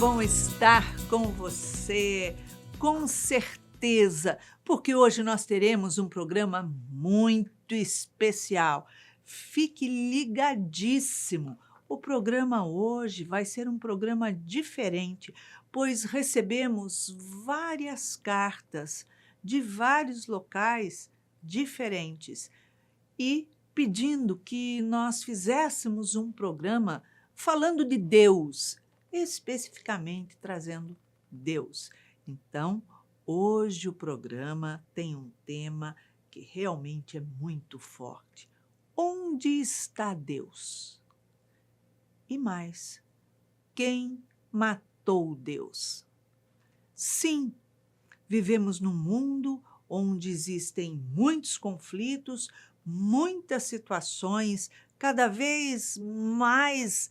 bom estar com você, com certeza, porque hoje nós teremos um programa muito especial. Fique ligadíssimo. O programa hoje vai ser um programa diferente, pois recebemos várias cartas de vários locais diferentes e pedindo que nós fizéssemos um programa falando de Deus, especificamente trazendo Deus. Então, hoje o programa tem um tema que realmente é muito forte. Onde está Deus? E mais, quem matou Deus? Sim, vivemos num mundo onde existem muitos conflitos, muitas situações cada vez mais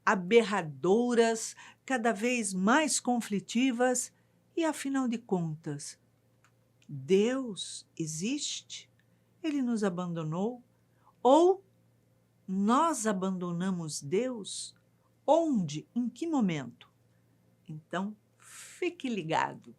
aberradoras, cada vez mais conflitivas. E, afinal de contas, Deus existe? Ele nos abandonou? Ou nós abandonamos Deus? Onde? Em que momento? Então, fique ligado.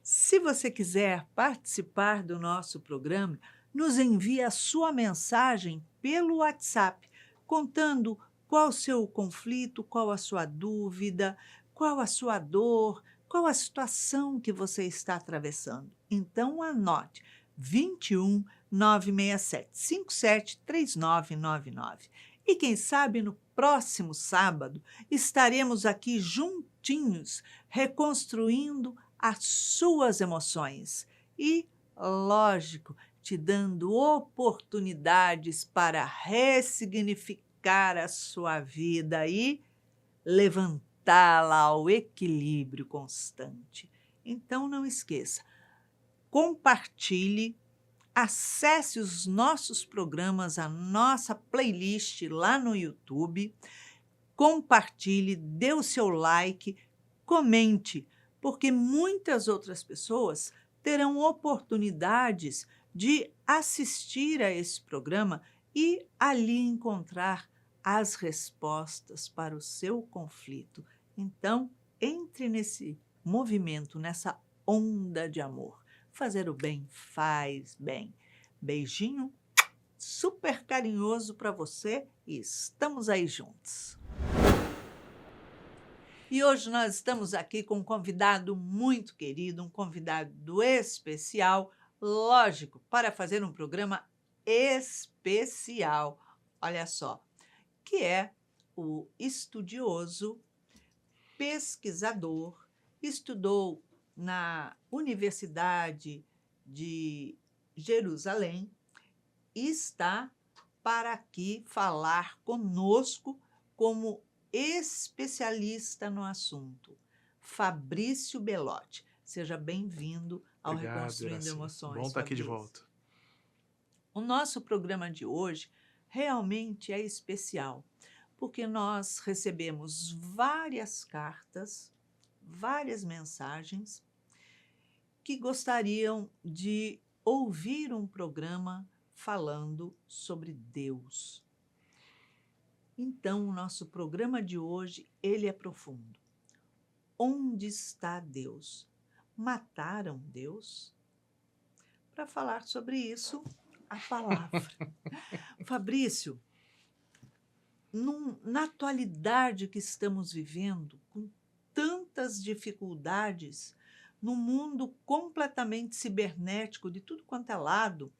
Se você quiser participar do nosso programa, nos envie a sua mensagem pelo WhatsApp, contando qual o seu conflito, qual a sua dúvida, qual a sua dor, qual a situação que você está atravessando. Então, anote 21 967 57 3999. E quem sabe no próximo sábado estaremos aqui juntinhos, reconstruindo as suas emoções e, lógico, te dando oportunidades para ressignificar a sua vida e levantá-la ao equilíbrio constante. Então, não esqueça, compartilhe, acesse os nossos programas, a nossa playlist lá no YouTube, compartilhe, dê o seu like, comente, porque muitas outras pessoas terão oportunidades de assistir a esse programa e ali encontrar as respostas para o seu conflito. Então, entre nesse movimento, nessa onda de amor. Fazer o bem faz bem. Beijinho super carinhoso para você e estamos aí juntos. E hoje nós estamos aqui com um convidado muito querido, um convidado especial, lógico, para fazer um programa especial. Olha só, que é o estudioso, pesquisador, estudou na Universidade de Jerusalém e está para aqui falar conosco como especialista no assunto, Fabrício Belotti. Seja bem-vindo ao Obrigado, Reconstruindo Iraci. Emoções, Bom estar aqui de Fabrício. volta. O nosso programa de hoje realmente é especial, porque nós recebemos várias cartas, várias mensagens que gostariam de ouvir um programa falando sobre Deus. Então, o nosso programa de hoje, ele é profundo. Onde está Deus? Mataram Deus? Para falar sobre isso, a palavra. Fabrício, na atualidade que estamos vivendo, com tantas dificuldades, num mundo completamente cibernético, de tudo quanto é lado,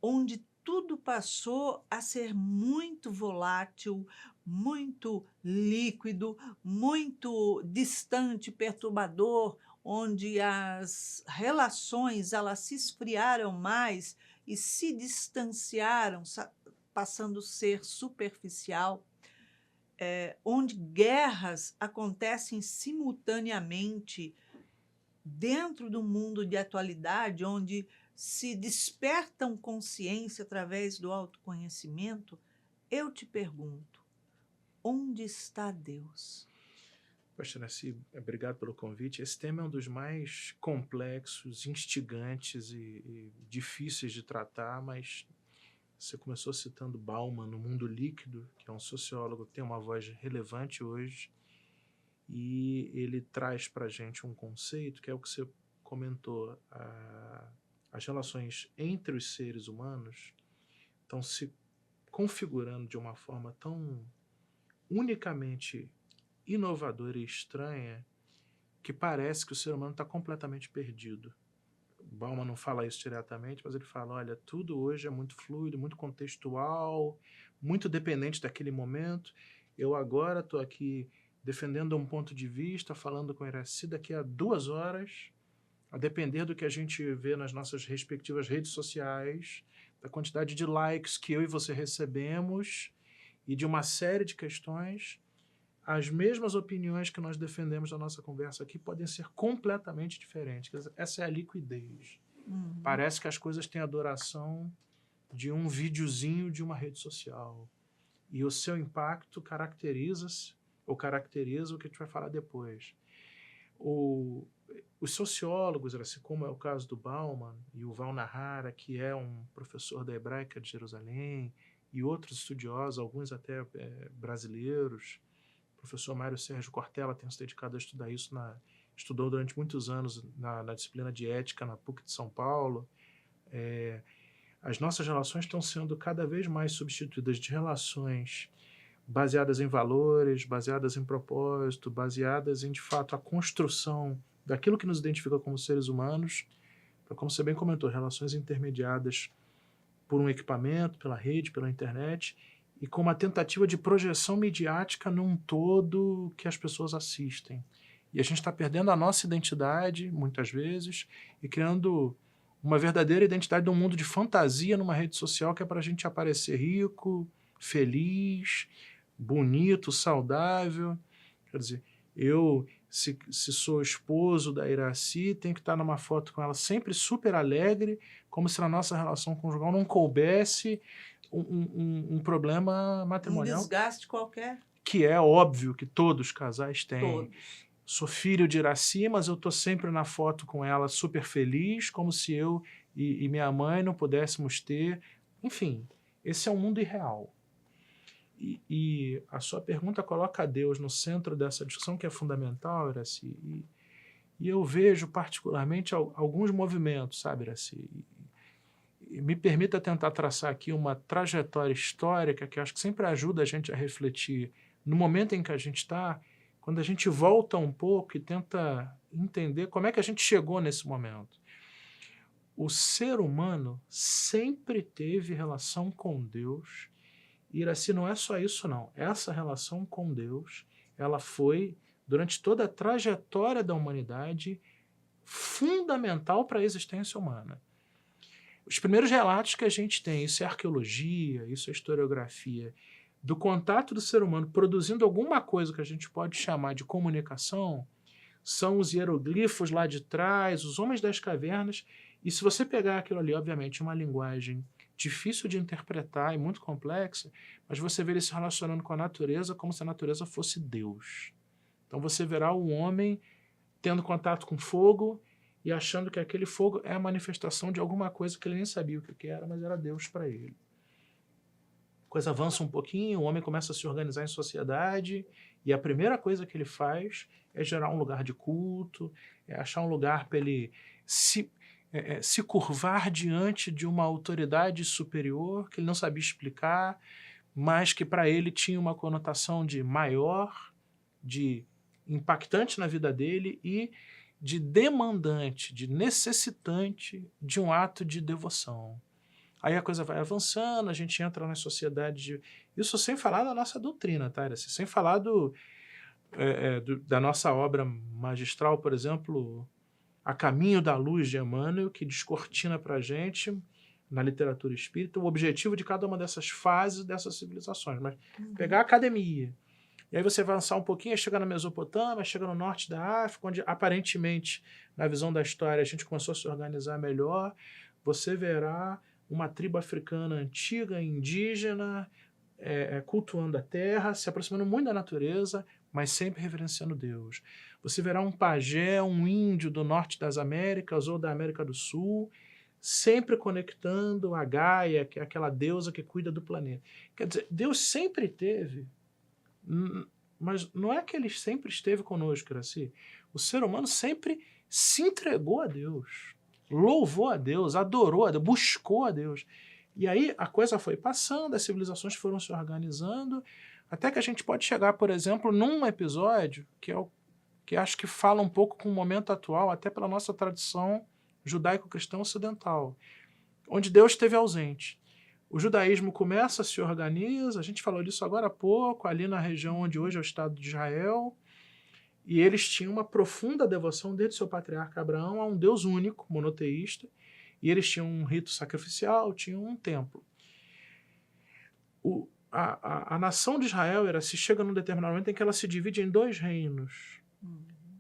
onde tudo passou a ser muito volátil, muito líquido, muito distante, perturbador, onde as relações elas se esfriaram mais e se distanciaram, passando a ser superficial, onde guerras acontecem simultaneamente dentro do mundo de atualidade, onde se despertam consciência através do autoconhecimento, eu te pergunto, onde está Deus? Poxa, Iraci, obrigado pelo convite. Esse tema é um dos mais complexos, instigantes e difíceis de tratar, mas você começou citando Bauman no Mundo Líquido, que é um sociólogo que tem uma voz relevante hoje, E ele traz para a gente um conceito que é o que você comentou, as relações entre os seres humanos estão se configurando de uma forma tão unicamente inovadora e estranha que parece que o ser humano está completamente perdido. Bauman não fala isso diretamente, mas ele fala, olha, tudo hoje é muito fluido, muito contextual, muito dependente daquele momento. Eu agora estou aqui defendendo um ponto de vista, falando com o Iraci daqui a 2 horas, a depender do que a gente vê nas nossas respectivas redes sociais, da quantidade de likes que eu e você recebemos e de uma série de questões, as mesmas opiniões que nós defendemos na nossa conversa aqui podem ser completamente diferentes. Quer dizer, essa é a liquidez. Parece que as coisas têm a duração de um videozinho de uma rede social. E o seu impacto caracteriza-se, ou caracteriza o que a gente vai falar depois. Os sociólogos, assim como é o caso do Bauman e o Val Nahara, que é um professor da Hebraica de Jerusalém, e outros estudiosos, alguns até brasileiros, o professor Mário Sérgio Cortella tem se dedicado a estudar isso, estudou durante muitos anos na disciplina de ética na PUC de São Paulo. As nossas relações estão sendo cada vez mais substituídas de relações baseadas em valores, baseadas em propósito, baseadas em, de fato, a construção daquilo que nos identifica como seres humanos, como você bem comentou, relações intermediadas por um equipamento, pela rede, pela internet, e com uma tentativa de projeção midiática num todo que as pessoas assistem. E a gente está perdendo a nossa identidade, muitas vezes, e criando uma verdadeira identidade de um mundo de fantasia numa rede social que é para a gente aparecer rico, feliz, bonito, saudável. Quer dizer, eu, se sou esposo da Iraci, tenho que estar numa foto com ela sempre super alegre, como se na nossa relação conjugal não coubesse um problema matrimonial. Desgaste qualquer. Que é óbvio que todos os casais têm. Todos. Sou filho de Iraci, mas eu estou sempre na foto com ela super feliz, como se eu e minha mãe não pudéssemos ter. Enfim, esse é um mundo irreal. E a sua pergunta coloca Deus no centro dessa discussão, que é fundamental, Iraci. E eu vejo particularmente alguns movimentos, sabe, Iraci? E me permita tentar traçar aqui uma trajetória histórica que eu acho que sempre ajuda a gente a refletir no momento em que a gente está, quando a gente volta um pouco e tenta entender como é que a gente chegou nesse momento. O ser humano sempre teve relação com Deus. E, Iraci, não é só isso, não. Essa relação com Deus, ela foi, durante toda a trajetória da humanidade, fundamental para a existência humana. Os primeiros relatos que a gente tem, isso é arqueologia, isso é historiografia, do contato do ser humano produzindo alguma coisa que a gente pode chamar de comunicação, são os hieroglifos lá de trás, os homens das cavernas. E se você pegar aquilo ali, obviamente, uma linguagem difícil de interpretar e muito complexa, mas você vê ele se relacionando com a natureza como se a natureza fosse Deus. Então você verá o homem tendo contato com fogo e achando que aquele fogo é a manifestação de alguma coisa que ele nem sabia o que era, mas era Deus para ele. A coisa avança um pouquinho, o homem começa a se organizar em sociedade e a primeira coisa que ele faz é gerar um lugar de culto, é achar um lugar para ele se curvar diante de uma autoridade superior que ele não sabia explicar, mas que para ele tinha uma conotação de maior, de impactante na vida dele e de demandante, de necessitante de um ato de devoção. Aí a coisa vai avançando, a gente entra na sociedade isso sem falar da nossa doutrina, tá? Sem falar da nossa obra magistral, por exemplo, A Caminho da Luz de Emmanuel, que descortina para a gente, na literatura espírita, o objetivo de cada uma dessas fases dessas civilizações. Mas pegar a academia, e aí você vai avançar um pouquinho, chega na Mesopotâmia, chega no norte da África, onde aparentemente, na visão da história, a gente começou a se organizar melhor. Você verá uma tribo africana antiga, indígena, cultuando a terra, se aproximando muito da natureza, mas sempre reverenciando Deus. Você verá um pajé, um índio do norte das Américas ou da América do Sul, sempre conectando a Gaia, que é aquela deusa que cuida do planeta. Quer dizer, Deus sempre teve Mas não é que ele sempre esteve conosco, Iraci. O ser humano sempre se entregou a Deus, louvou a Deus, adorou a Deus, buscou a Deus. E aí a coisa foi passando, as civilizações foram se organizando, até que a gente pode chegar, por exemplo, num episódio que acho que fala um pouco com o momento atual, até pela nossa tradição judaico-cristã ocidental, onde Deus esteve ausente. O judaísmo começa, se organiza, a gente falou disso agora há pouco, ali na região onde hoje é o Estado de Israel, e eles tinham uma profunda devoção desde seu patriarca Abraão a um Deus único, monoteísta, e eles tinham um rito sacrificial, tinham um templo. A nação de Israel se chega num determinado momento em que ela se divide em 2 reinos.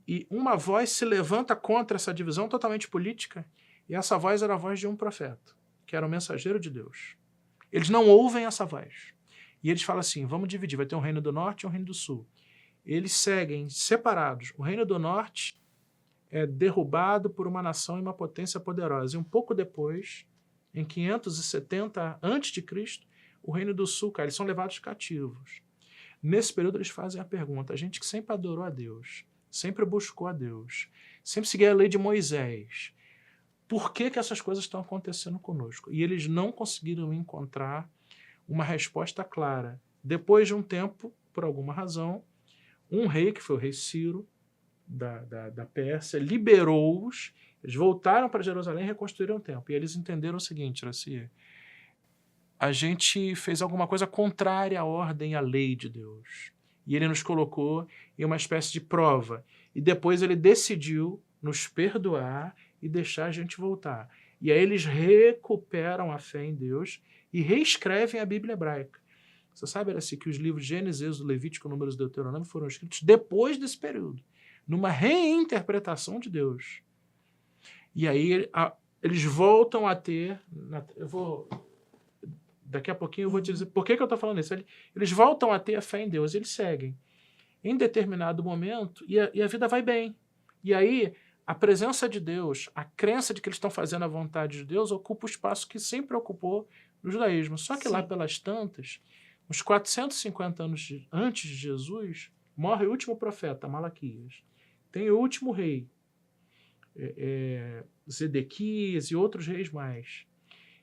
E uma voz se levanta contra essa divisão totalmente política, e essa voz era a voz de um profeta, que era o mensageiro de Deus. Eles não ouvem essa voz. E eles falam assim, vamos dividir, vai ter um reino do norte e um reino do sul. Eles seguem separados. O reino do norte é derrubado por uma nação e uma potência poderosa. E um pouco depois, em 570 a.C., o reino do sul cai. Eles são levados cativos. Nesse período eles fazem a pergunta, a gente que sempre adorou a Deus, sempre buscou a Deus, sempre seguia a lei de Moisés, por que essas coisas estão acontecendo conosco? E eles não conseguiram encontrar uma resposta clara. Depois de um tempo, por alguma razão, um rei, que foi o rei Ciro, da Pérsia, liberou-os, eles voltaram para Jerusalém e reconstruíram o templo. E eles entenderam o seguinte, Iraci, a gente fez alguma coisa contrária à ordem e à lei de Deus. E ele nos colocou em uma espécie de prova. E depois ele decidiu nos perdoar e deixar a gente voltar. E aí eles recuperam a fé em Deus e reescrevem a Bíblia hebraica. Você sabe, Iraci, que os livros de Gênesis, Êxodo, Levítico, Números e Deuteronômio foram escritos depois desse período, numa reinterpretação de Deus. E aí eles voltam a ter... Daqui a pouquinho eu vou te dizer por que eu estou falando isso. Eles voltam a ter a fé em Deus, eles seguem. Em determinado momento, e a vida vai bem. E aí, a presença de Deus, a crença de que eles estão fazendo a vontade de Deus, ocupa o espaço que sempre ocupou no judaísmo. Só que lá pelas tantas, uns 450 anos antes de Jesus, morre o último profeta, Malaquias. Tem o último rei, Zedequias e outros reis mais.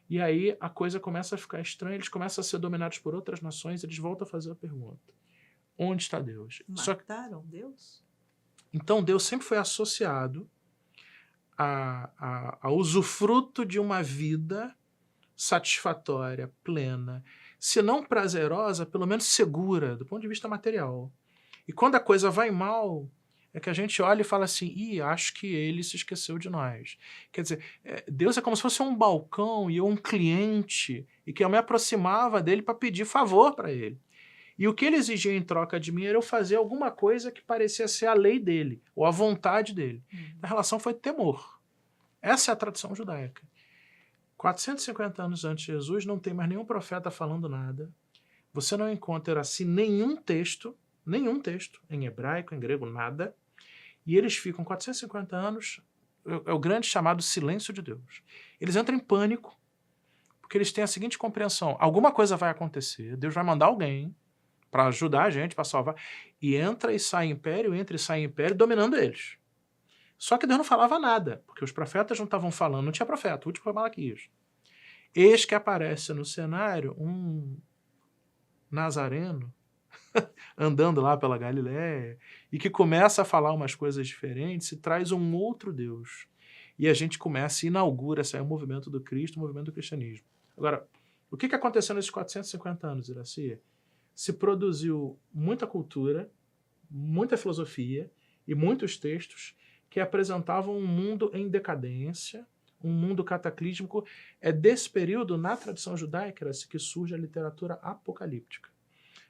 E aí a coisa começa a ficar estranha, eles começam a ser dominados por outras nações, eles voltam a fazer a pergunta. Onde está Deus? Mataram Deus? Então Deus sempre foi associado a usufruto de uma vida satisfatória, plena, se não prazerosa, pelo menos segura, do ponto de vista material. E quando a coisa vai mal, é que a gente olha e fala assim, acho que ele se esqueceu de nós. Quer dizer, Deus é como se fosse um balcão e eu um cliente, e que eu me aproximava dele para pedir favor para ele. E o que ele exigia em troca de mim era eu fazer alguma coisa que parecia ser a lei dele, ou a vontade dele. A relação foi temor. Essa é a tradição judaica. 450 anos antes de Jesus, não tem mais nenhum profeta falando nada. Você não encontra assim nenhum texto, em hebraico, em grego, nada. E eles ficam 450 anos, é o grande chamado silêncio de Deus. Eles entram em pânico, porque eles têm a seguinte compreensão, alguma coisa vai acontecer, Deus vai mandar alguém para ajudar a gente, para salvar, e entra e sai império, dominando eles. Só que Deus não falava nada, porque os profetas não estavam falando, não tinha profeta, o último foi Malaquias. Eis que aparece no cenário um nazareno, andando lá pela Galiléia, e que começa a falar umas coisas diferentes e traz um outro Deus. E a gente começa e inaugura esse movimento do Cristo, o movimento do cristianismo. Agora, o que aconteceu nesses 450 anos, Iraci? Se produziu muita cultura, muita filosofia e muitos textos que apresentavam um mundo em decadência, um mundo cataclísmico. É desse período, na tradição judaica, que surge a literatura apocalíptica.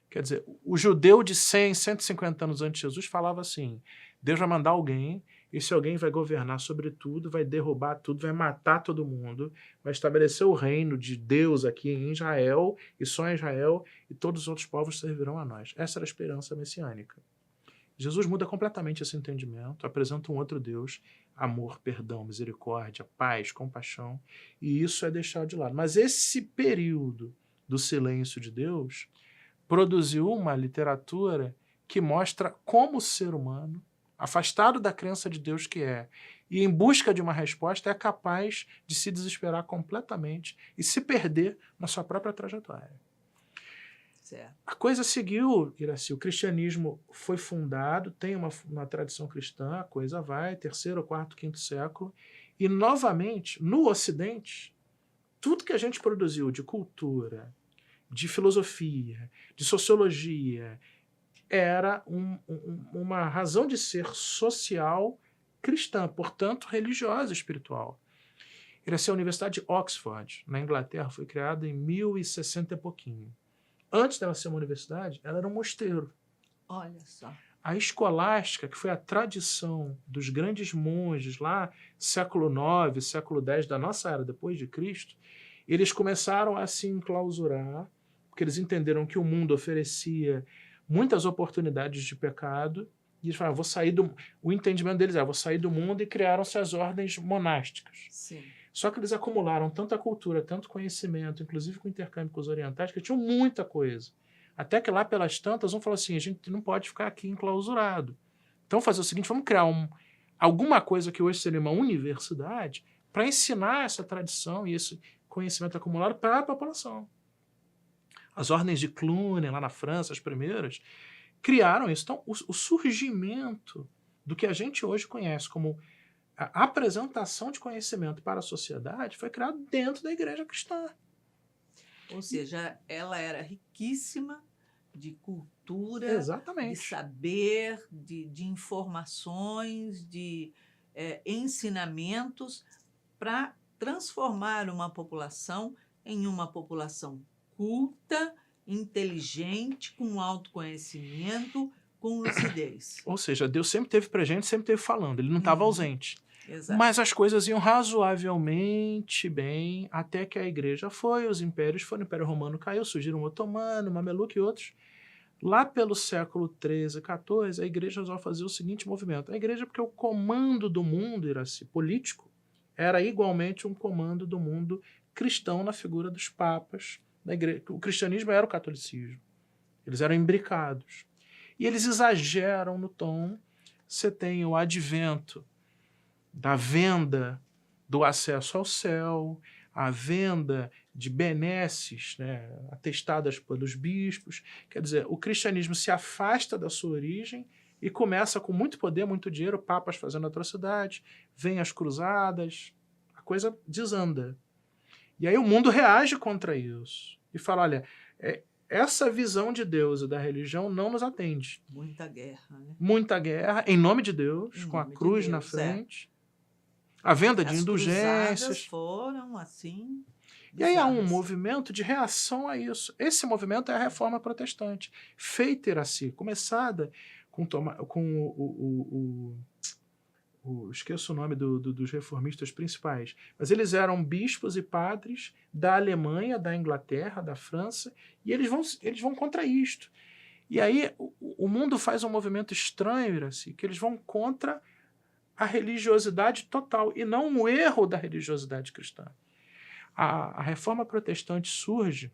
Quer dizer, o judeu de 100, 150 anos antes de Jesus falava assim, Deus vai mandar alguém, e esse alguém vai governar sobre tudo, vai derrubar tudo, vai matar todo mundo, vai estabelecer o reino de Deus aqui em Israel, e só em Israel, e todos os outros povos servirão a nós. Essa era a esperança messiânica. Jesus muda completamente esse entendimento, apresenta um outro Deus, amor, perdão, misericórdia, paz, compaixão, e isso é deixado de lado. Mas esse período do silêncio de Deus produziu uma literatura que mostra como o ser humano, afastado da crença de Deus que é, e em busca de uma resposta, é capaz de se desesperar completamente e se perder na sua própria trajetória. Certo. A coisa seguiu, Iraci, o cristianismo foi fundado, tem uma tradição cristã, a coisa vai, 3º, 4º, 5º século, e novamente, no Ocidente, tudo que a gente produziu de cultura, de filosofia, de sociologia, era uma razão de ser social cristã, portanto religiosa e espiritual. Iraci, a Universidade de Oxford, na Inglaterra, foi criada em 1060 e pouquinho. Antes dela ser uma universidade, ela era um mosteiro. Olha só. A escolástica, que foi a tradição dos grandes monges lá, século IX, século X da nossa era, depois de Cristo, eles começaram a se enclausurar, porque eles entenderam que o mundo oferecia muitas oportunidades de pecado, e eles falaram, vou sair do... O entendimento deles vou sair do mundo, e criaram-se as ordens monásticas. Sim. Só que eles acumularam tanta cultura, tanto conhecimento, inclusive com intercâmbio com os orientais, que tinham muita coisa. Até que lá pelas tantas, um falou assim, a gente não pode ficar aqui enclausurado. Então fazer o seguinte, vamos criar alguma coisa que hoje seria uma universidade para ensinar essa tradição e esse conhecimento acumulado para a população. As ordens de Cluny, lá na França, as primeiras, criaram isso. Então, o surgimento do que a gente hoje conhece como a apresentação de conhecimento para a sociedade foi criado dentro da igreja cristã. Ou seja, ela era riquíssima de cultura, Exatamente. de saber, de informações, de ensinamentos para transformar uma população em uma população culta, inteligente, com autoconhecimento, com lucidez. Ou seja, Deus sempre teve presente, sempre teve falando, ele não estava ausente. Exato. Mas as coisas iam razoavelmente bem até que a igreja foi, os impérios foram, o Império Romano caiu, surgiram o Otomano, o Mameluco e outros. Lá pelo século XIII, XIV, a igreja resolve fazer o seguinte movimento. A igreja, porque o comando do mundo, Iraci, político, era igualmente um comando do mundo cristão na figura dos papas da igreja. O cristianismo era o catolicismo. Eles eram imbricados. E eles exageram no tom. Você tem o advento da venda do acesso ao céu, a venda de benesses, né, atestadas pelos bispos. Quer dizer, o cristianismo se afasta da sua origem e começa com muito poder, muito dinheiro, papas fazendo atrocidades, vem as cruzadas, a coisa desanda. E aí o mundo reage contra isso e fala, olha, essa visão de Deus e da religião não nos atende. Muita guerra, né? Muita guerra, em nome de Deus, com a cruz na frente. A venda de indulgências. As foram assim. E aí há um movimento de reação a isso. Esse movimento é a Reforma Protestante, feita, Iraci, começada com esqueço o nome dos reformistas principais, mas eles eram bispos e padres da Alemanha, da Inglaterra, da França, e eles vão contra isto. E aí o mundo faz um movimento estranho, Iraci, que eles vão contra a religiosidade total, e não o erro da religiosidade cristã. A Reforma Protestante surge,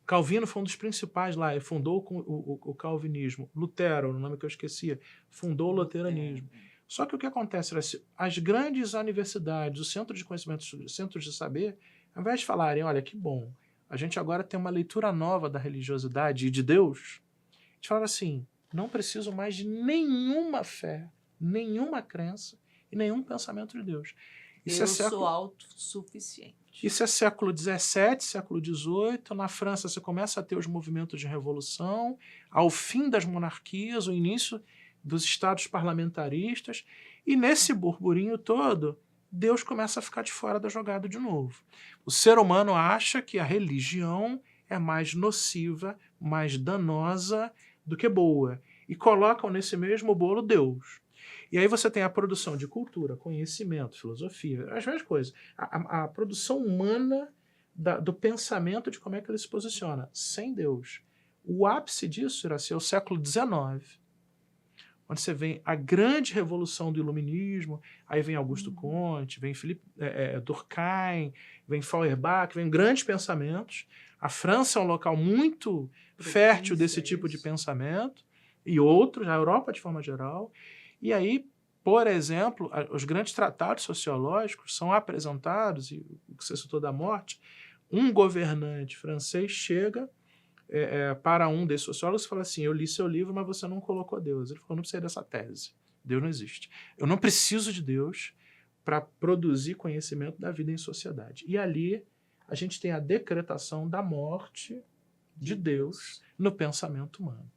Calvino foi um dos principais lá, ele fundou o calvinismo. Lutero, o nome que eu esquecia, fundou o luteranismo. Só que o que acontece? As grandes universidades, os centros de conhecimento, os centros de saber, ao invés de falarem, olha, que bom, a gente agora tem uma leitura nova da religiosidade e de Deus, a gente fala assim, não preciso mais de nenhuma fé, nenhuma crença e nenhum pensamento de Deus. Eu sou autossuficiente. Isso é século XVII, século XVIII. Na França você começa a ter os movimentos de revolução, ao fim das monarquias, o início dos estados parlamentaristas, e nesse burburinho todo, Deus começa a ficar de fora da jogada de novo. O ser humano acha que a religião é mais nociva, mais danosa do que boa, e colocam nesse mesmo bolo Deus. E aí você tem a produção de cultura, conhecimento, filosofia, as mesmas coisas. A produção humana do pensamento de como é que ele se posiciona, sem Deus. O ápice disso irá ser o século XIX, onde você vem a grande revolução do iluminismo, aí vem Augusto Comte, vem Durkheim, vem Feuerbach, vem grandes pensamentos. A França é um local muito fértil desse tipo de pensamento. e outros, a Europa de forma geral. E aí, por exemplo, os grandes tratados sociológicos são apresentados, e o que você citou da morte, um governante francês chega para um desses sociólogos e fala assim, eu li seu livro, mas você não colocou Deus. Ele falou, não precisa dessa tese. Deus não existe. Eu não preciso de Deus para produzir conhecimento da vida em sociedade. E ali a gente tem a decretação da morte de Deus no pensamento humano.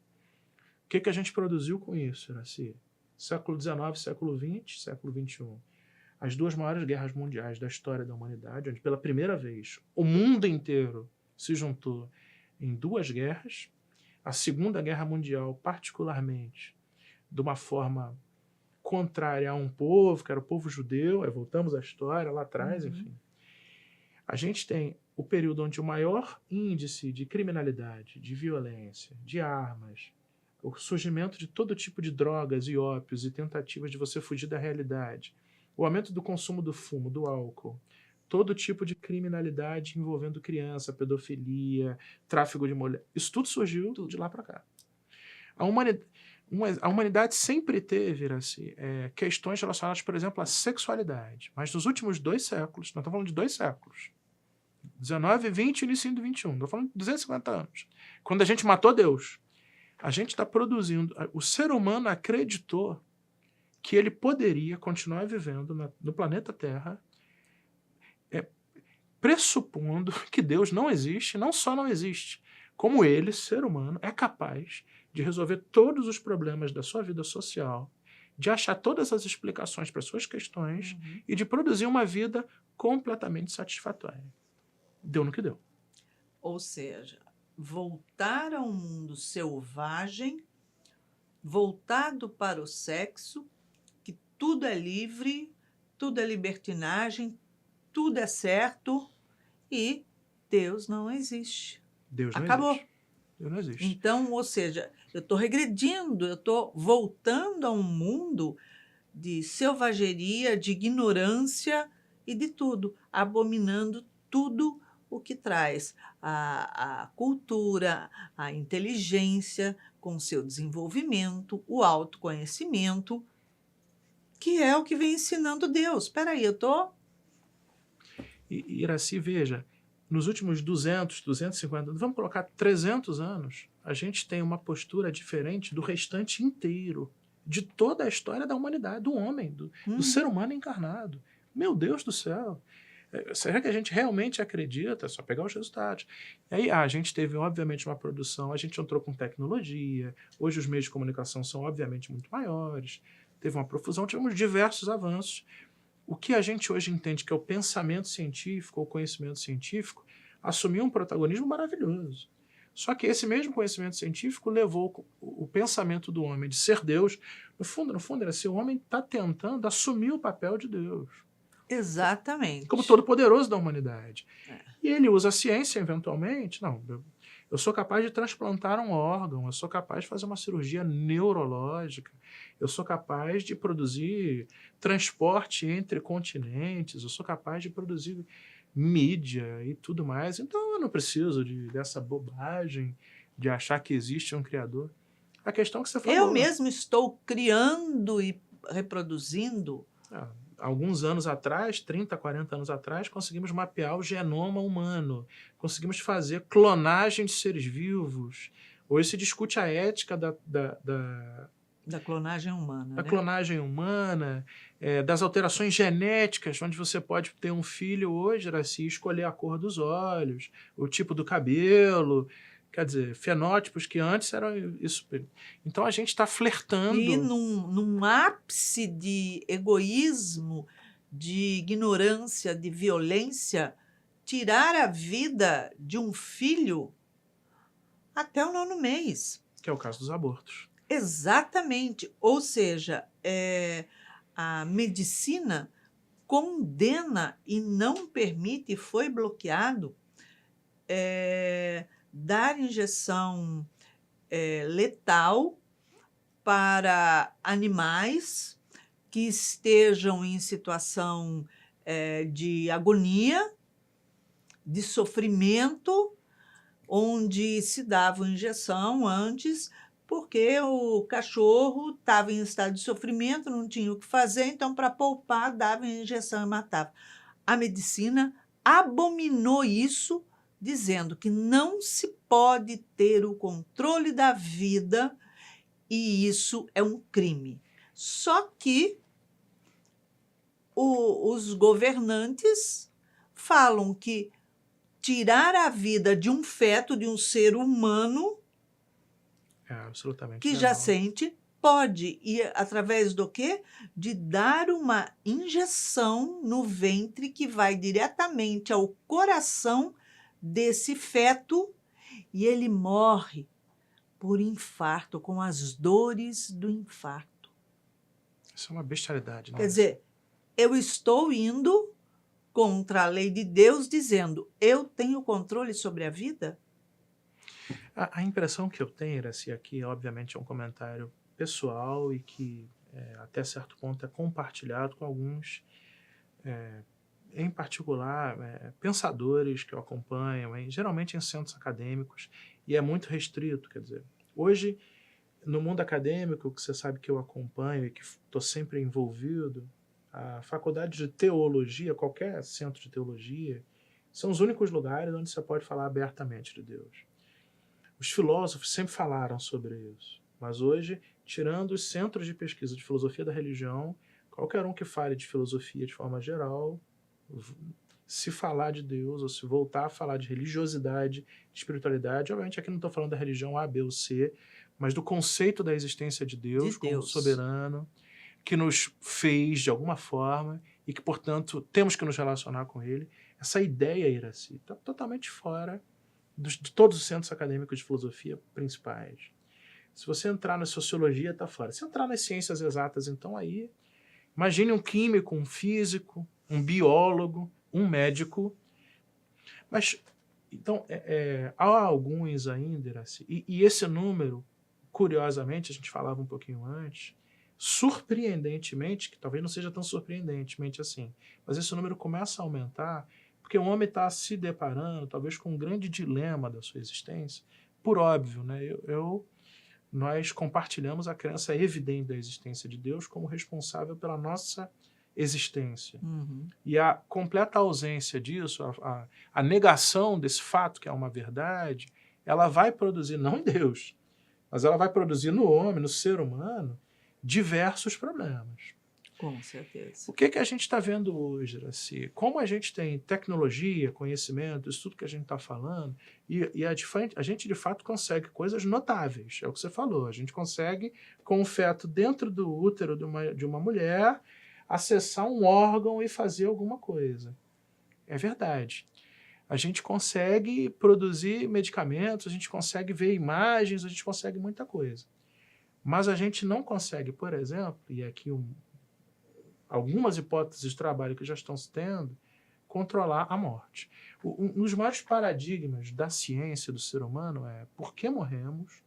O que a gente produziu com isso, Iracy? Século XIX, século XX, século XXI. As duas maiores guerras mundiais da história da humanidade, onde pela primeira vez o mundo inteiro se juntou em duas guerras, a Segunda Guerra Mundial, particularmente, de uma forma contrária a um povo, que era o povo judeu, aí voltamos à história lá atrás, enfim. A gente tem o período onde o maior índice de criminalidade, de violência, de armas, o surgimento de todo tipo de drogas e ópios e tentativas de você fugir da realidade, o aumento do consumo do fumo, do álcool, todo tipo de criminalidade envolvendo criança, pedofilia, tráfico de mulher. Isso tudo surgiu de lá para cá. A humanidade sempre teve, Iracy, questões relacionadas, por exemplo, à sexualidade. Mas nos últimos 2 séculos, nós estamos falando de 2 séculos, 19, 20 e início do 21, estamos falando de 250 anos. Quando a gente matou Deus, a gente está produzindo... O ser humano acreditou que ele poderia continuar vivendo no planeta Terra pressupondo que Deus não existe, não só não existe, como ele, ser humano, é capaz de resolver todos os problemas da sua vida social, de achar todas as explicações para suas questões e de produzir uma vida completamente satisfatória. Deu no que deu. Ou seja, voltar a um mundo selvagem, voltado para o sexo, que tudo é livre, tudo é libertinagem, tudo é certo e Deus não existe. Deus não Acabou. existe. Deus não existe. Então, ou seja, eu estou regredindo, eu estou voltando a um mundo de selvageria, de ignorância e de tudo, abominando tudo o que traz a cultura, a inteligência, com seu desenvolvimento, o autoconhecimento, que é o que vem ensinando Deus. Espera aí, eu estou... E Iracy, veja, nos últimos 200, 250, vamos colocar 300 anos, a gente tem uma postura diferente do restante inteiro, de toda a história da humanidade, do homem, do ser humano encarnado. Meu Deus do céu! Será que a gente realmente acredita? É só pegar os resultados. E aí, a gente teve, obviamente, uma produção, a gente entrou com tecnologia, hoje os meios de comunicação são, obviamente, muito maiores, teve uma profusão, tivemos diversos avanços. O que a gente hoje entende que é o pensamento científico ou conhecimento científico assumiu um protagonismo maravilhoso. Só que esse mesmo conhecimento científico levou o pensamento do homem de ser Deus. No fundo era assim, o homem está tentando assumir o papel de Deus. Exatamente. Como todo-poderoso da humanidade. E ele usa a ciência, eventualmente. Não, eu sou capaz de transplantar um órgão, eu sou capaz de fazer uma cirurgia neurológica, eu sou capaz de produzir transporte entre continentes, eu sou capaz de produzir mídia e tudo mais. Então eu não preciso dessa bobagem de achar que existe um criador. A questão que você falou... Eu mesmo estou criando e reproduzindo... Alguns anos atrás, 30, 40 anos atrás, conseguimos mapear o genoma humano, conseguimos fazer clonagem de seres vivos. Hoje se discute a ética da clonagem humana. Da clonagem humana, das alterações genéticas, onde você pode ter um filho hoje, Iracy, escolher a cor dos olhos, o tipo do cabelo, quer dizer, fenótipos que antes eram isso. Então a gente está flertando. E num ápice de egoísmo, de ignorância, de violência, tirar a vida de um filho até o 9º mês. Que é o caso dos abortos. Exatamente. Ou seja, a medicina condena e não permite, foi bloqueado, dar injeção letal para animais que estejam em situação de agonia, de sofrimento, onde se dava injeção antes porque o cachorro estava em estado de sofrimento, não tinha o que fazer, então, para poupar, dava injeção e matava. A medicina abominou isso, dizendo que não se pode ter o controle da vida e isso é um crime. Só que os governantes falam que tirar a vida de um feto, de um ser humano É absolutamente que legal. já sente, pode. E através do quê? De dar uma injeção no ventre que vai diretamente ao coração desse feto e ele morre por infarto, com as dores do infarto. Isso é uma bestialidade, né? Quer dizer, eu estou indo contra a lei de Deus, dizendo, eu tenho controle sobre a vida? A impressão que eu tenho, Iraci, aqui, obviamente, é um comentário pessoal e que, até certo ponto, é compartilhado com alguns, em particular, pensadores que eu acompanho, geralmente em centros acadêmicos, e é muito restrito, quer dizer, hoje, no mundo acadêmico, que você sabe que eu acompanho e que estou sempre envolvido, a faculdade de teologia, qualquer centro de teologia, são os únicos lugares onde você pode falar abertamente de Deus. Os filósofos sempre falaram sobre isso, mas hoje, tirando os centros de pesquisa de filosofia da religião, qualquer um que fale de filosofia de forma geral, se falar de Deus ou se voltar a falar de religiosidade, de espiritualidade, obviamente aqui não estou falando da religião A, B ou C, mas do conceito da existência de Deus como soberano, que nos fez de alguma forma e que, portanto, temos que nos relacionar com ele. Essa ideia, Iraci, está totalmente fora de todos os centros acadêmicos de filosofia principais. Se você entrar na sociologia, está fora. Se entrar nas ciências exatas, então aí, imagine um químico, um físico, um biólogo, um médico. Mas, então, há alguns ainda, Iraci, e esse número, curiosamente, a gente falava um pouquinho antes, surpreendentemente, que talvez não seja tão surpreendentemente assim, mas esse número começa a aumentar porque o homem está se deparando, talvez, com um grande dilema da sua existência, por óbvio, né? Nós compartilhamos a crença evidente da existência de Deus como responsável pela nossa existência. Uhum. E a completa ausência disso, a negação desse fato, que é uma verdade, ela vai produzir, não em Deus, mas ela vai produzir no homem, no ser humano, diversos problemas. Com certeza. O que a gente está vendo hoje, Iraci? Como a gente tem tecnologia, conhecimento, isso tudo que a gente está falando, e a gente, de fato, consegue coisas notáveis. É o que você falou. A gente consegue, com um feto dentro do útero de uma mulher, acessar um órgão e fazer alguma coisa. É verdade. A gente consegue produzir medicamentos, a gente consegue ver imagens, a gente consegue muita coisa. Mas a gente não consegue, por exemplo, e aqui algumas hipóteses de trabalho que já estão se tendo, controlar a morte. Um dos maiores paradigmas da ciência do ser humano é por que morremos,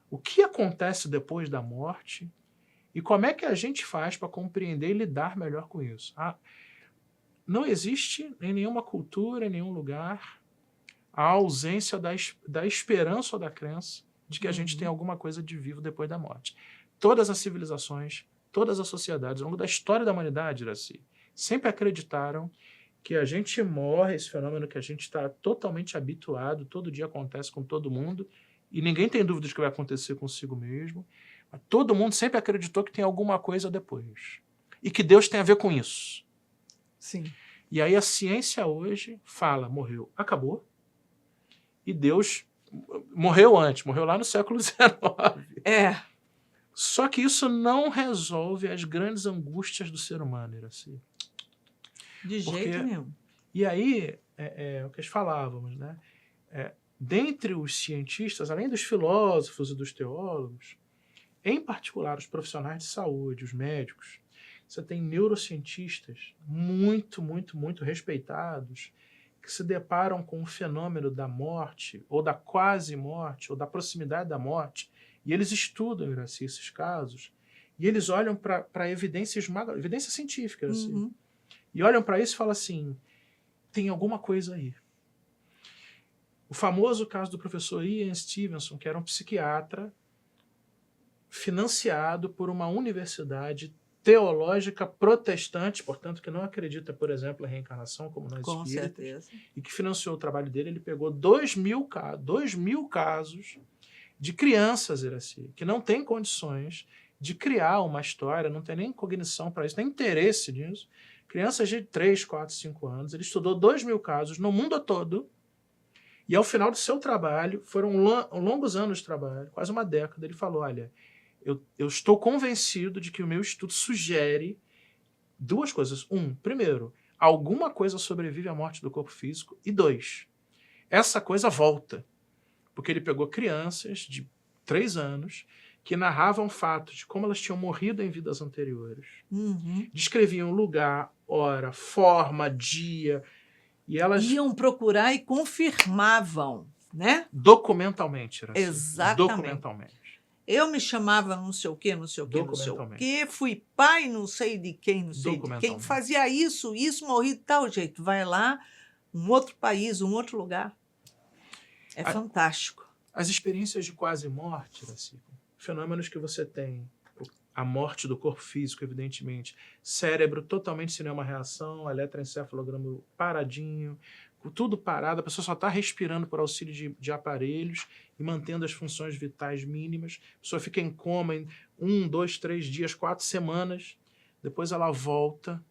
o que acontece depois da morte e como é que a gente faz para compreender e lidar melhor com isso. Não existe em nenhuma cultura, em nenhum lugar, a ausência da esperança ou da crença de que a gente tem alguma coisa de vivo depois da morte. Todas as civilizações, todas as sociedades, ao longo da história da humanidade, Iraci, sempre acreditaram que a gente morre, esse fenômeno que a gente está totalmente habituado, todo dia acontece com todo mundo, e ninguém tem dúvida de que vai acontecer consigo mesmo. Mas todo mundo sempre acreditou que tem alguma coisa depois. E que Deus tem a ver com isso. Sim. E aí a ciência hoje fala, morreu, acabou, e Deus morreu antes, morreu lá no século XIX. Só que isso não resolve as grandes angústias do ser humano, Iraci. De jeito nenhum. E aí, o que nós falávamos, né? Dentre os cientistas, além dos filósofos e dos teólogos, em particular os profissionais de saúde, os médicos, você tem neurocientistas muito, muito, muito respeitados que se deparam com o fenômeno da morte, ou da quase morte, ou da proximidade da morte, e eles estudam, Iraci, esses casos, e eles olham para evidência científica, assim, e olham para isso e falam assim, tem alguma coisa aí. O famoso caso do professor Ian Stevenson, que era um psiquiatra financiado por uma universidade teológica protestante, portanto, que não acredita, por exemplo, em reencarnação, como nós Com espíritas, certeza. e que financiou o trabalho dele. Ele pegou 2.000 casos de crianças, Iraci, que não têm condições de criar uma história, não tem nem cognição para isso, nem interesse nisso. Crianças de 3, 4, 5 anos. Ele estudou 2.000 casos no mundo todo. E ao final do seu trabalho, foram longos anos de trabalho, quase uma década, ele falou, olha, eu estou convencido de que o meu estudo sugere 2 coisas. Primeiro, alguma coisa sobrevive à morte do corpo físico. E 2, essa coisa volta. Porque ele pegou crianças de 3 anos que narravam fatos de como elas tinham morrido em vidas anteriores. Descreviam lugar, hora, forma, dia... E elas iam procurar e confirmavam, né? Documentalmente, Iraci. Exatamente. Documentalmente. Eu me chamava não sei o quê, não sei o quê, não sei o quê, fui pai não sei de quem, não sei de quem, fazia isso, morri de tal jeito. Vai lá, um outro país, um outro lugar. É fantástico. As experiências de quase morte, Iraci, fenômenos que você tem, a morte do corpo físico, evidentemente, cérebro totalmente sem nenhuma reação, eletroencefalograma paradinho, tudo parado, a pessoa só está respirando por auxílio de aparelhos e mantendo as funções vitais mínimas, a pessoa fica em coma em 1, 2, 3 dias, 4 semanas, depois ela volta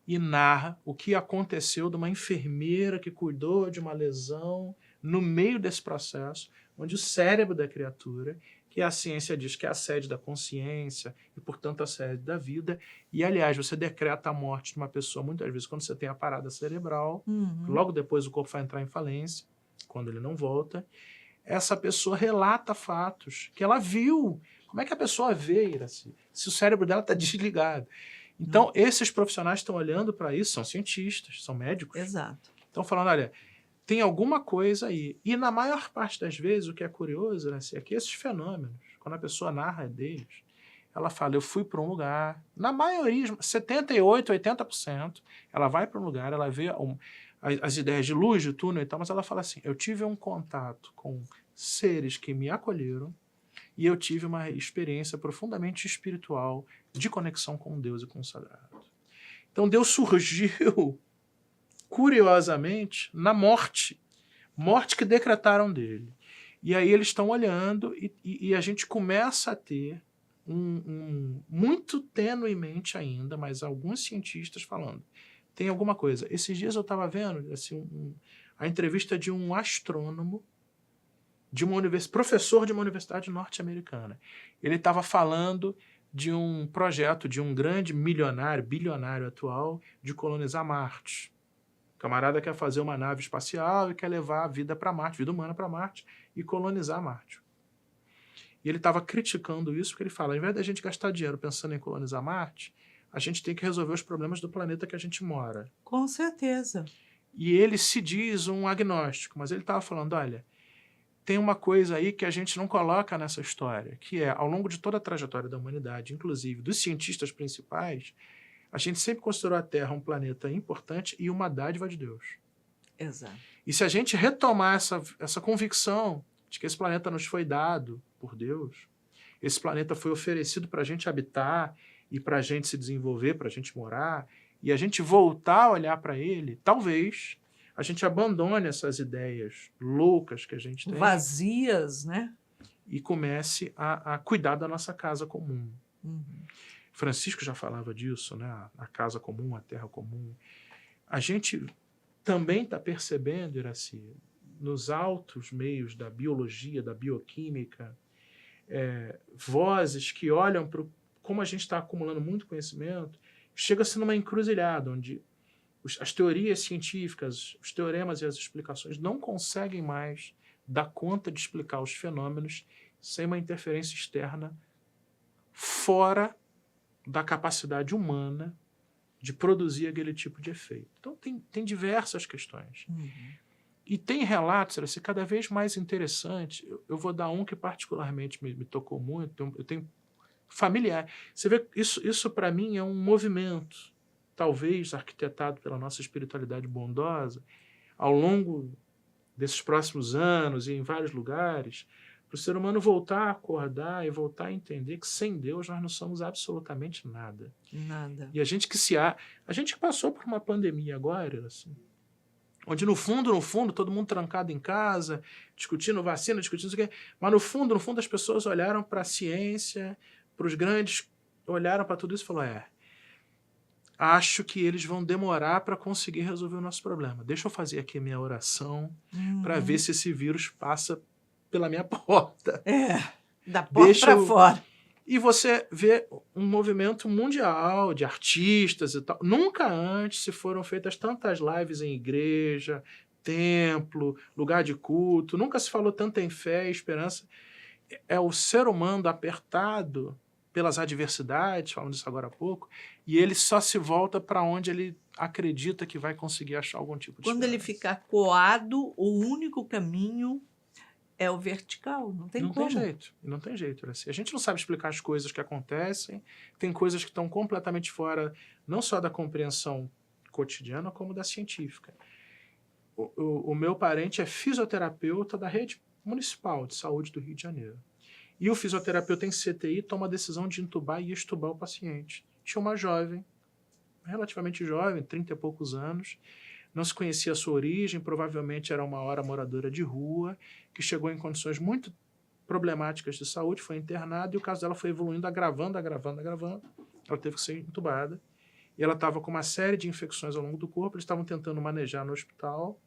e narra o que aconteceu de uma enfermeira que cuidou de uma lesão no meio desse processo, onde o cérebro da criatura, que a ciência diz que é a sede da consciência e, portanto, a sede da vida. E, aliás, você decreta a morte de uma pessoa, muitas vezes, quando você tem a parada cerebral, logo depois o corpo vai entrar em falência, quando ele não volta. Essa pessoa relata fatos que ela viu. Como é que a pessoa vê, Iraci, se o cérebro dela está desligado? Então, esses profissionais estão olhando para isso, são cientistas, são médicos. Exato. Estão falando, olha, tem alguma coisa aí. E na maior parte das vezes, o que é curioso, né, é que esses fenômenos, quando a pessoa narra deles, ela fala, eu fui para um lugar, na maioria, 78%, 80%, ela vai para um lugar, ela vê as ideias de luz, de túnel e tal, mas ela fala assim, eu tive um contato com seres que me acolheram e eu tive uma experiência profundamente espiritual de conexão com Deus e com o sagrado. Então Deus surgiu curiosamente, na morte que decretaram dele. E aí eles estão olhando e a gente começa a ter muito tenuemente ainda, mas alguns cientistas falando, tem alguma coisa. Esses dias eu estava vendo assim, a entrevista de um astrônomo, professor de uma universidade norte-americana. Ele estava falando de um projeto de um grande bilionário atual, de colonizar Marte. O camarada quer fazer uma nave espacial e quer levar a vida para Marte, vida humana para Marte e colonizar Marte. E ele estava criticando isso porque ele fala, ao invés da gente gastar dinheiro pensando em colonizar Marte, a gente tem que resolver os problemas do planeta que a gente mora. Com certeza. E ele se diz um agnóstico, mas ele estava falando, olha, tem uma coisa aí que a gente não coloca nessa história, que é, ao longo de toda a trajetória da humanidade, inclusive dos cientistas principais, a gente sempre considerou a Terra um planeta importante e uma dádiva de Deus. Exato. E se a gente retomar essa convicção de que esse planeta nos foi dado por Deus, esse planeta foi oferecido para a gente habitar e para a gente se desenvolver, para a gente morar, e a gente voltar a olhar para ele, talvez a gente abandone essas ideias loucas que a gente tem. Vazias, né? E comece a cuidar da nossa casa comum. Francisco já falava disso, né? A casa comum, a terra comum. A gente também está percebendo, Iraci, nos altos meios da biologia, da bioquímica, vozes que olham para como a gente está acumulando muito conhecimento, chega-se numa encruzilhada, onde as teorias científicas, os teoremas e as explicações não conseguem mais dar conta de explicar os fenômenos sem uma interferência externa fora da capacidade humana de produzir aquele tipo de efeito. Então, tem diversas questões. E tem relatos, assim, cada vez mais interessantes. Eu vou dar um que particularmente me tocou muito. Eu tenho familiar. Você vê, isso para mim é um movimento, talvez arquitetado pela nossa espiritualidade bondosa, ao longo desses próximos anos e em vários lugares, para o ser humano voltar a acordar e voltar a entender que sem Deus nós não somos absolutamente nada. Nada. E a gente a gente que passou por uma pandemia agora, assim, onde no fundo, todo mundo trancado em casa, discutindo vacina, discutindo isso aqui, mas no fundo, as pessoas olharam para a ciência, para os grandes, olharam para tudo isso e falaram, acho que eles vão demorar para conseguir resolver o nosso problema. Deixa eu fazer aqui a minha oração para ver se esse vírus passa pela minha porta. Da porta para fora. E você vê um movimento mundial de artistas e tal. Nunca antes se foram feitas tantas lives em igreja, templo, lugar de culto. Nunca se falou tanto em fé e esperança. É o ser humano apertado pelas adversidades, falamos disso agora há pouco, e ele só se volta para onde ele acredita que vai conseguir achar algum tipo de Quando esperança. ele ficar coado, o único caminho é o vertical, não tem como. Não tem jeito. Assim. A gente não sabe explicar as coisas que acontecem, tem coisas que estão completamente fora, não só da compreensão cotidiana, como da científica. O meu parente é fisioterapeuta da rede municipal de saúde do Rio de Janeiro. E o fisioterapeuta em CTI toma a decisão de entubar e extubar o paciente. Tinha uma jovem, relativamente jovem, 30 e poucos anos, não se conhecia a sua origem, provavelmente era uma moradora de rua, que chegou em condições muito problemáticas de saúde, foi internada e o caso dela foi evoluindo, agravando. Ela teve que ser entubada. E ela estava com uma série de infecções ao longo do corpo, eles estavam tentando manejar no hospital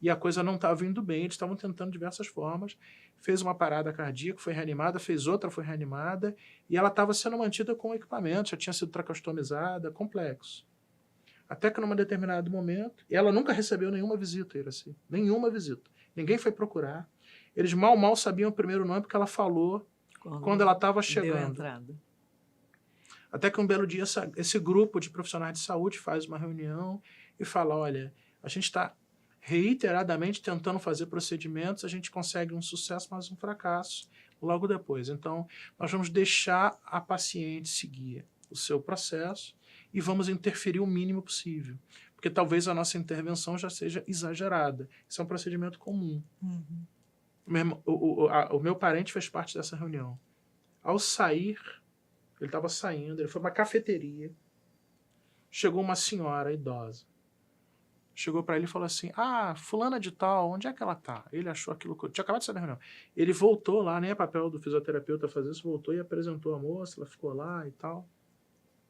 e a coisa não estava indo bem, eles estavam tentando de diversas formas. Fez uma parada cardíaca, foi reanimada, fez outra, foi reanimada e ela estava sendo mantida com equipamento, já tinha sido tracostomizada, complexo. Até que num determinado momento, ela nunca recebeu nenhuma visita, Iracy. Nenhuma visita. Ninguém foi procurar. Eles mal sabiam o primeiro nome porque ela falou quando ela estava chegando. Até que um belo dia esse grupo de profissionais de saúde faz uma reunião e fala, olha, a gente está reiteradamente tentando fazer procedimentos, a gente consegue um sucesso, mas um fracasso logo depois. Então, nós vamos deixar a paciente seguir o seu processo e vamos interferir o mínimo possível. Porque talvez a nossa intervenção já seja exagerada. Isso é um procedimento comum. O meu parente fez parte dessa reunião. Ao sair, ele estava saindo, ele foi para uma cafeteria, chegou uma senhora idosa. Chegou para ele e falou assim, fulana de tal, onde é que ela tá? Ele achou aquilo que... Tinha acabado de sair da reunião. Ele voltou lá, nem é papel do fisioterapeuta fazer isso, voltou e apresentou a moça, ela ficou lá e tal.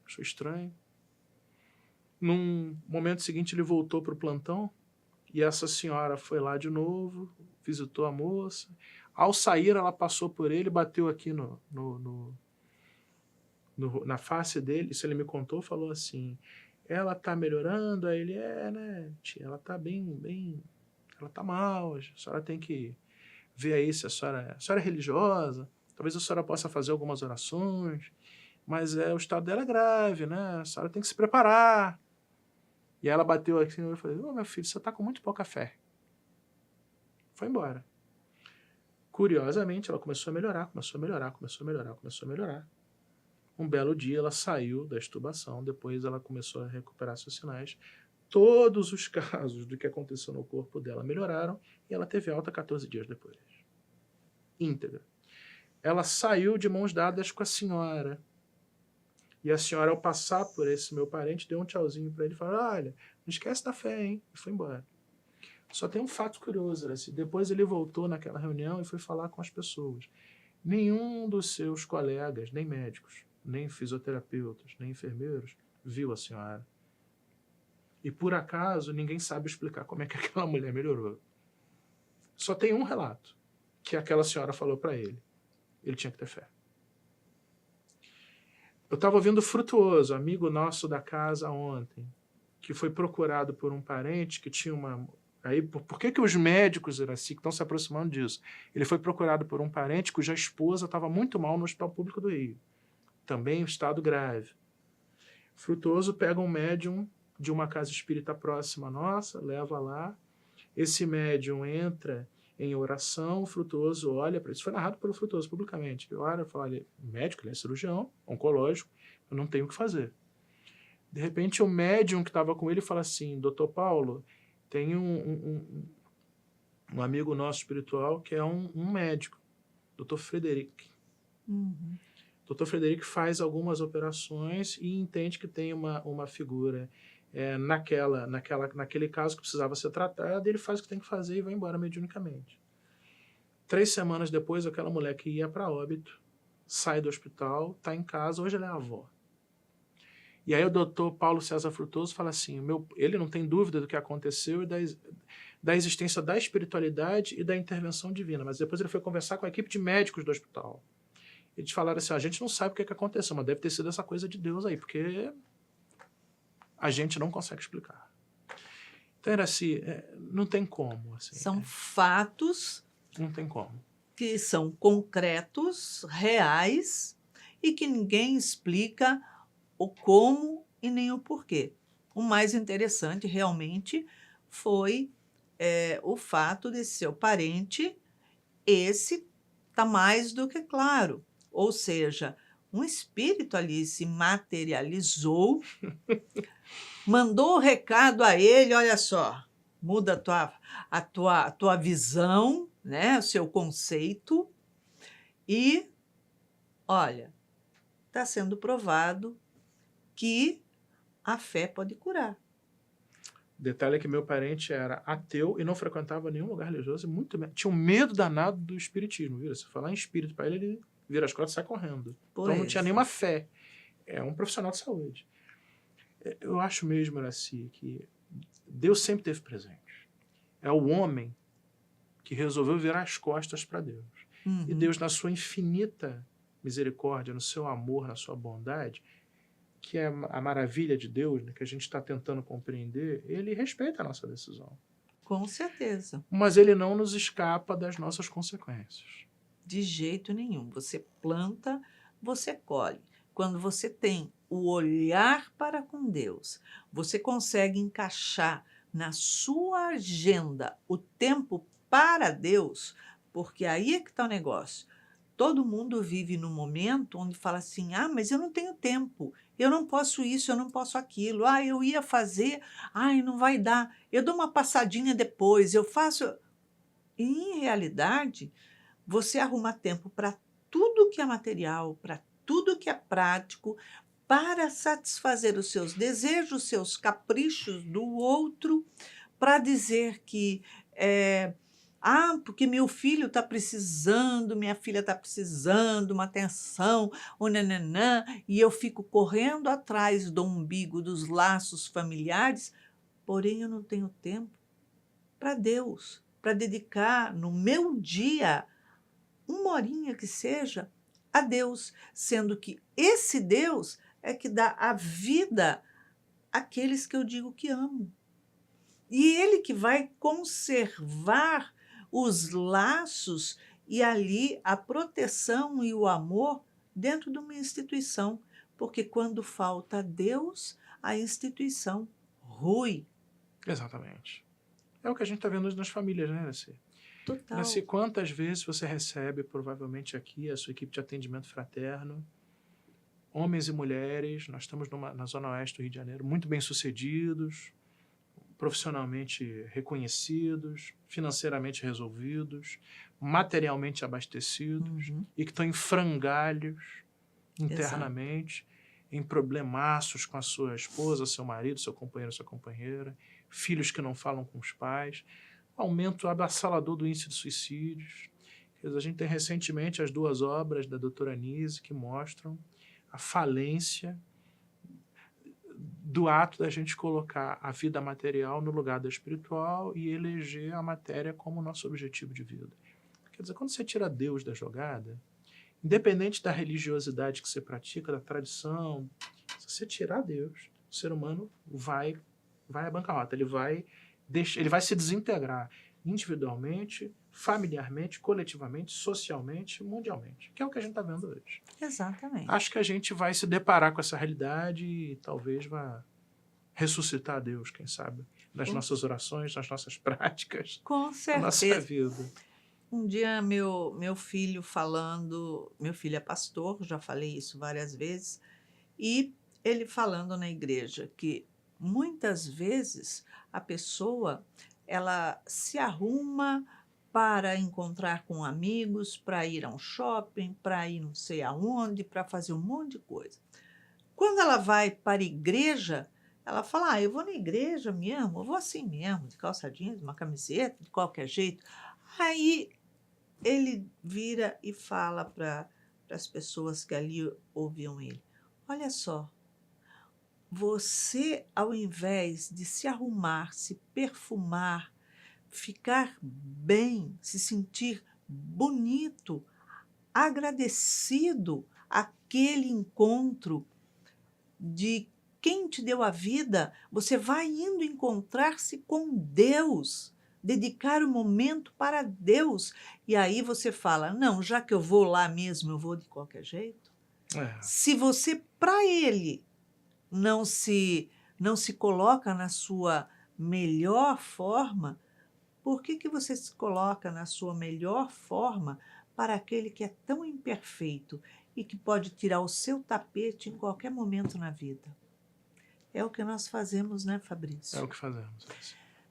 Achou estranho. Num momento seguinte, ele voltou para o plantão e essa senhora foi lá de novo, visitou a moça. Ao sair, ela passou por ele, bateu aqui na face dele, isso ele me contou, falou assim, ela tá melhorando? Aí ele, né, tia, ela tá bem, ela tá mal, a senhora tem que ver aí se a senhora é religiosa, talvez a senhora possa fazer algumas orações, mas o estado dela é grave, né, a senhora tem que se preparar. E aí ela bateu aqui e falou, meu filho, você tá com muito pouca fé. Foi embora. Curiosamente, ela começou a melhorar. Um belo dia ela saiu da extubação, depois ela começou a recuperar seus sinais. Todos os casos do que aconteceu no corpo dela melhoraram e ela teve alta 14 dias depois. Íntegra. Ela saiu de mãos dadas com a senhora. E a senhora, ao passar por esse meu parente, deu um tchauzinho para ele e falou, olha, não esquece da fé, hein? E foi embora. Só tem um fato curioso, assim, depois ele voltou naquela reunião e foi falar com as pessoas. Nenhum dos seus colegas, nem médicos, nem fisioterapeutas, nem enfermeiros, viu a senhora. E por acaso, ninguém sabe explicar como é que aquela mulher melhorou. Só tem um relato, que aquela senhora falou para ele. Ele tinha que ter fé. Eu estava ouvindo o Frutuoso, amigo nosso da casa ontem, que foi procurado por um parente que tinha uma... Aí, por que os médicos, Iracy, que estão se aproximando disso? Ele foi procurado por um parente cuja esposa estava muito mal no Hospital Público do Rio. Também em estado grave. Frutuoso pega um médium de uma casa espírita próxima nossa, leva lá. Esse médium entra em oração, o Frutuoso olha para isso. Foi narrado pelo Frutuoso publicamente. Ele olha e fala, olha, médico, ele é cirurgião, oncológico, eu não tenho o que fazer. De repente, o médium que estava com ele fala assim, doutor Paulo, tem um amigo nosso espiritual que é um médico, Dr. Frederic. Uhum. Dr. Frederic faz algumas operações e entende que tem uma figura naquele caso que precisava ser tratado, ele faz o que tem que fazer e vai embora mediunicamente. 3 semanas depois, aquela mulher que ia para óbito sai do hospital, está em casa, hoje ela é avó. E aí o doutor Paulo César Frutuoso fala assim, ele não tem dúvida do que aconteceu e da existência da espiritualidade e da intervenção divina, mas depois ele foi conversar com a equipe de médicos do hospital. Eles falaram assim, a gente não sabe o que aconteceu, mas deve ter sido essa coisa de Deus aí, porque a gente não consegue explicar. Então era assim, não tem como. Assim, São fatos não tem como. que são concretos, reais, e que ninguém explica o como e nem o porquê. O mais interessante realmente foi o fato de seu parente, esse está mais do que claro. Ou seja, um espírito ali se materializou, mandou o recado a ele, olha só, muda a tua visão, né, o seu conceito, e, olha, está sendo provado que a fé pode curar. Detalhe é que meu parente era ateu e não frequentava nenhum lugar religioso, tinha um medo danado do espiritismo. Viu? Se falar em espírito para ele vira as costas e sai correndo. Então não tinha nenhuma fé. É um profissional de saúde. Eu acho mesmo, Iraci, que Deus sempre esteve presente. É o homem que resolveu virar as costas para Deus. Uhum. E Deus, na sua infinita misericórdia, no seu amor, na sua bondade, que é a maravilha de Deus, né, que a gente está tentando compreender, ele respeita a nossa decisão. Com certeza. Mas ele não nos escapa das nossas consequências. De jeito nenhum. Você planta, você colhe. Quando você tem o olhar para com Deus, você consegue encaixar na sua agenda o tempo para Deus, porque aí é que está o negócio. Todo mundo vive num momento onde fala assim, mas eu não tenho tempo, eu não posso isso, eu não posso aquilo, eu ia fazer, não vai dar, eu dou uma passadinha depois, eu faço... E, em realidade, você arruma tempo para tudo que é material, para tudo que é prático, para satisfazer os seus desejos, os seus caprichos do outro, para dizer que porque meu filho está precisando, minha filha está precisando, uma atenção, nananã, e eu fico correndo atrás do umbigo dos laços familiares, porém eu não tenho tempo para Deus, para dedicar no meu dia uma horinha que seja a Deus, sendo que esse Deus é que dá a vida àqueles que eu digo que amo. E ele que vai conservar os laços e ali a proteção e o amor dentro de uma instituição, porque quando falta Deus, a instituição rui. Exatamente. É o que a gente está vendo nas famílias, né, Iraci? Total. Iraci, quantas vezes você recebe, provavelmente aqui, a sua equipe de atendimento fraterno, homens e mulheres, nós estamos na Zona Oeste do Rio de Janeiro, muito bem-sucedidos, profissionalmente reconhecidos, financeiramente resolvidos, materialmente abastecidos, e que estão em frangalhos internamente, em problemaços com a sua esposa, seu marido, seu companheiro, sua companheira, filhos que não falam com os pais, aumento avassalador do índice de suicídios. A gente tem recentemente as 2 obras da doutora Anise que mostram a falência do ato da gente colocar a vida material no lugar da espiritual e eleger a matéria como nosso objetivo de vida. Quer dizer, quando você tira Deus da jogada, independente da religiosidade que você pratica, da tradição, se você tirar Deus, o ser humano vai à bancarrota, ele vai se desintegrar individualmente, familiarmente, coletivamente, socialmente, mundialmente, que é o que a gente está vendo hoje. Exatamente. Acho que a gente vai se deparar com essa realidade e talvez vá ressuscitar Deus, quem sabe, nas nossas orações, nas nossas práticas, com certeza. na nossa vida. Um dia meu filho falando, meu filho é pastor, já falei isso várias vezes, e ele falando na igreja que muitas vezes a pessoa ela se arruma para encontrar com amigos, para ir a um shopping, para ir não sei aonde, para fazer um monte de coisa. Quando ela vai para a igreja, ela fala: eu vou na igreja mesmo, eu vou assim mesmo, de calça jeans, uma camiseta, de qualquer jeito. Aí ele vira e fala para as pessoas que ali ouviam ele: olha só, você, ao invés de se arrumar, se perfumar, ficar bem, se sentir bonito, agradecido àquele encontro de quem te deu a vida, você vai indo encontrar-se com Deus, dedicar o momento para Deus. E aí você fala: não, já que eu vou lá mesmo, eu vou de qualquer jeito. Se você, para ele, não se coloca na sua melhor forma, por que você se coloca na sua melhor forma para aquele que é tão imperfeito e que pode tirar o seu tapete em qualquer momento na vida? É o que nós fazemos, né, Fabrício? É o que fazemos.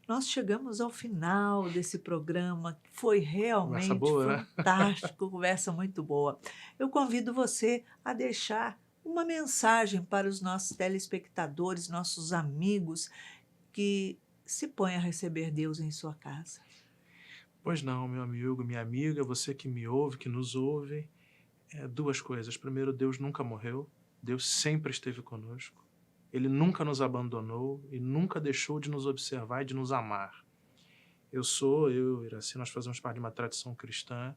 Nós chegamos ao final desse programa, que foi realmente boa, né? fantástico, conversa muito boa. Eu convido você a deixar uma mensagem para os nossos telespectadores, nossos amigos, que se põem a receber Deus em sua casa. Pois não, meu amigo, minha amiga, você que me ouve, que nos ouve, duas coisas. Primeiro, Deus nunca morreu, Deus sempre esteve conosco. Ele nunca nos abandonou e nunca deixou de nos observar e de nos amar. Eu e Iraci, nós fazemos parte de uma tradição cristã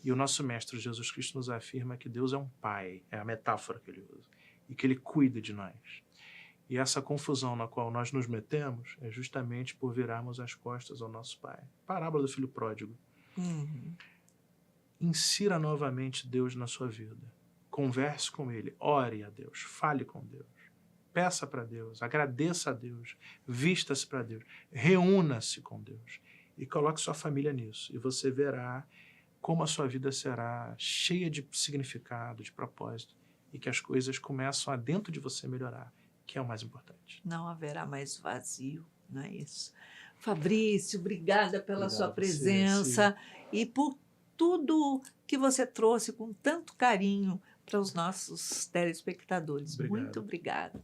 e o nosso Mestre Jesus Cristo nos afirma que Deus é um Pai, é a metáfora que ele usa, e que ele cuida de nós. E essa confusão na qual nós nos metemos é justamente por virarmos as costas ao nosso Pai. Parábola do filho pródigo. Insira novamente Deus na sua vida. Converse com Ele, ore a Deus, fale com Deus. Peça para Deus, agradeça a Deus, vista-se para Deus, reúna-se com Deus e coloque sua família nisso. E você verá como a sua vida será cheia de significado, de propósito, e que as coisas começam a dentro de você melhorar, que é o mais importante. Não haverá mais vazio, não é isso? Fabrício, obrigada pela sua presença e por tudo que você trouxe com tanto carinho para os nossos telespectadores. Obrigado. Muito obrigada.